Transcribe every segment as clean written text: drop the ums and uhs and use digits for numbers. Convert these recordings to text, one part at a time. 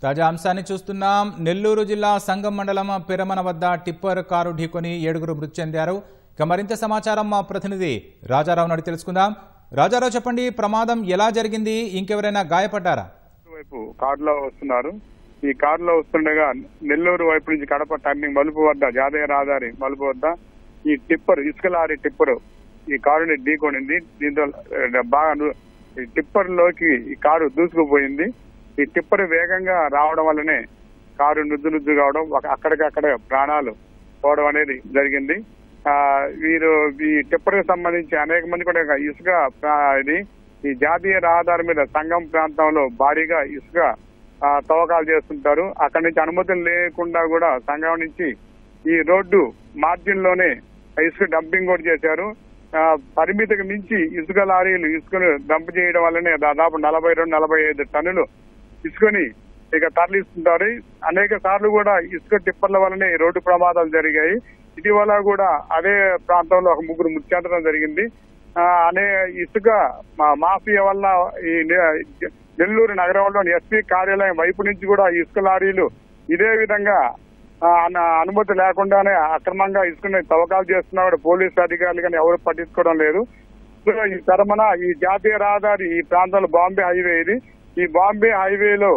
తాజా అంశాన్ని చూస్తున్నాం. నెల్లూరు జిల్లా సంగం మండలం పెరమన వద్ద టిప్పర్ కారు ఢీకొని 7 మృతి చెందారు. ఇక మరింత సమాచారం మా ప్రతినిధి రాజారావు అడిగి తెలుసుకుందాం. రాజారావు, చెప్పండి, ప్రమాదం ఎలా జరిగింది? ఇంకెవరైనా గాయపడ్డారా? వైపు కారులో వస్తున్నారు. ఈ కారులో వస్తుండగా నెల్లూరు వైపు నుంచి కడప టర్నింగ్ మలుపు వద్ద జాతీయ రహదారి మలుపు వద్ద ఈ టిప్పర్, ఇసుక లారీ టిప్పర్ ఈ కారుని ఢీకొనింది. దీంతో బాగా టిప్పర్ లోకి ఈ కారు దూసుకుపోయింది. ఈ టిప్పర్ వేగంగా రావడం వల్లనే కారు నుజ్జు కావడం, అక్కడికక్కడ ప్రాణాలు పోవడం అనేది జరిగింది. వీరు ఈ టిప్పర్ కి సంబంధించి అనేక మంది కూడా ఇసుక ఈ జాతీయ రహదారి మీద సంగం ప్రాంతంలో భారీగా ఇసుక తవ్వకాలు చేస్తుంటారు. అక్కడి నుంచి అనుమతులు లేకుండా కూడా సంగం నుంచి ఈ రోడ్డు మార్జిన్ లోనే ఇసుక డంపింగ్ కూడా చేశారు. పరిమితికి మించి ఇసుక లారీలు ఇసుకను డంప్ చేయడం వల్లనే దాదాపు 42-45 టన్నులు ఇసుకని ఇక తరలిస్తుంటారు. అనేక సార్లు కూడా ఇసుక టిప్పర్ల వల్లనే రోడ్డు ప్రమాదాలు జరిగాయి. ఇటీవల కూడా అదే ప్రాంతంలో ఒక 3 మృతి చెందడం జరిగింది. అనే ఇసుక మాఫియా వల్ల ఈ నెల్లూరు నగరంలోని ఎస్పీ కార్యాలయం వైపు నుంచి కూడా ఇసుక లారీలు ఇదే విధంగా అనుమతి లేకుండానే అక్రమంగా ఇసుకని తవ్వకాలు చేస్తున్నా కూడా పోలీసు అధికారులు కానీ ఎవరు పట్టించుకోవడం లేదు. ఈ తరమన ఈ జాతీయ రహదారి ఈ ప్రాంతంలో బాంబే హైవే ఇది. ఈ బాంబే హైవేలో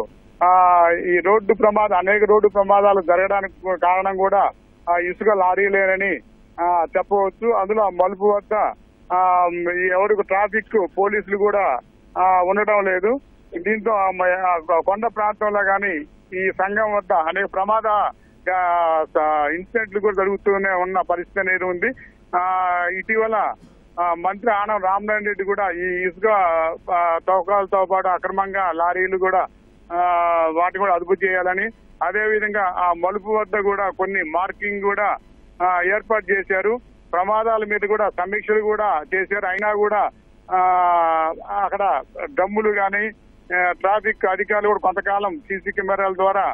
ఈ రోడ్డు అనేక రోడ్డు ప్రమాదాలు జరగడానికి కారణం కూడా ఇసుక లారీలేనని చెప్పవచ్చు. అందులో మలుపు వద్ద ఎవరికి ట్రాఫిక్ పోలీసులు కూడా ఉండటం లేదు. దీంతో కొండ ప్రాంతంలో కానీ ఈ సంఘం వద్ద అనేక ప్రమాద ఇన్సిడెంట్లు కూడా జరుగుతూనే ఉన్న పరిస్థితి అనేది ఉంది. ఇటీవల మంత్రి ఆనం రామనారాయణ రెడ్డి కూడా ఈ ఇసుక తవ్వకాలతో పాటు అక్రమంగా లారీలు కూడా వాటిని కూడా అదుపు చేయాలని, అదే విధంగా ఆ మలుపు వద్ద కూడా కొన్ని మార్కింగ్ కూడా ఏర్పాటు చేశారు. ప్రమాదాల మీద కూడా సమీక్షలు కూడా చేశారు. అయినా కూడా అక్కడ డ్రమ్ములు గాని ట్రాఫిక్ అధికారులు కూడా కొంతకాలం సీసీ కెమెరాల ద్వారా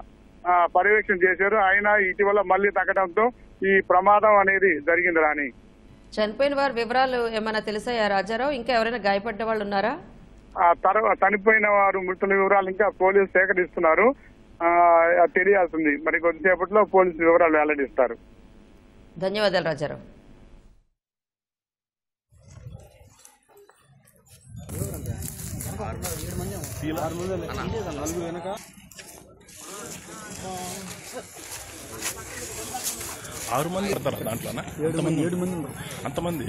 పర్యవేక్షణ చేశారు. అయినా ఇటీవల మళ్లీ తగ్గడంతో ఈ ప్రమాదం అనేది జరిగింది. రాని చనిపోయిన వారి వివరాలు ఏమైనా తెలిసాయా రాజారావు? ఇంకా ఎవరైనా గాయపడ్డ వాళ్ళు ఉన్నారా? చనిపోయిన వారు మృతుల వివరాలు ఇంకా పోలీసులు సేకరిస్తున్నారు. తెలియాల్సింది మరి కొద్దిసేపట్లో పోలీసు వివరాలు వెల్లడిస్తారు. ధన్యవాదాలు రాజారావు. ఆరు మంది పడతారా దాంట్లోనా? 7 మంది అంతమంది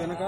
వెనక